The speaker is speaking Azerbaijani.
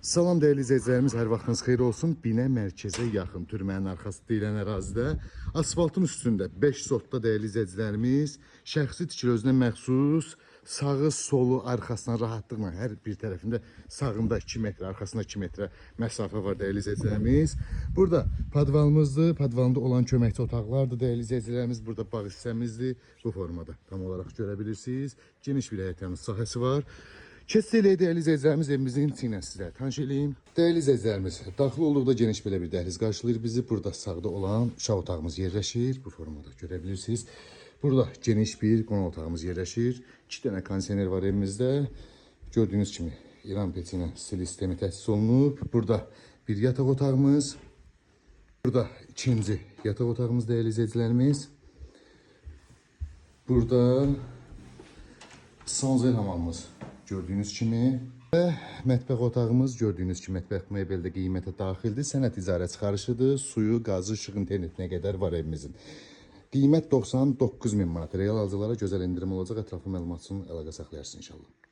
Salam değerli izləyicilərimiz, hər vaxtınız xeyir olsun. Binə mərkəzə yaxın türmənin arxası deyilən ərazidə asfaltın üstündə 5 sotda değerli izləyicilərimiz şəxsi tikili özünə məxsus sağı, solu, arxasından rahatlıqla hər bir tərəfində sağında 2 metr, arxasında 2 metrə məsafə var değerli izləyicilərimiz. Burada podvalımızdır. Podvalında olan köməkçi otaqlardır değerli izləyicilərimiz. Burada bağ hissəmizdir. Bu formada tam olaraq görə bilirsiniz. Geniş bir həyətyanız sahəsi var. Keçsəliyə değerli izləyicilərimiz evimizin içindən sizlərə tanış edeyim. Değerli izləyicilərimiz, daxil olduqda geniş belə bir dəhliz qarşılayır bizi. Burada sağda olan uşaq otağımız yerləşir. Bu formada görə bilirsiniz. Burada geniş bir qonaq otağımız yerləşir. 2 dənə kondisioner var evimizdə. Gördüyünüz kimi İran peçi ilə stil sistemi təsis olunub. Burada bir yataq otağımız. Burada ikinci yataq otağımız değerli izləyicilərimiz. Burada sanzel hamamımız gördüyünüz kimi və mətbəx otağımız gördüyünüz kimi mətbəx mebeldə qiymətə daxildir. Sənəd icarə çıxarışıdır. Suyu, qazı, işıq, internetinə qədər var evimizin. Qiymət 99.000 manat. Real alıcılara gözəl indirim olacaq. Ətraflı məlumat üçün əlaqə saxlayarsınız inşallah.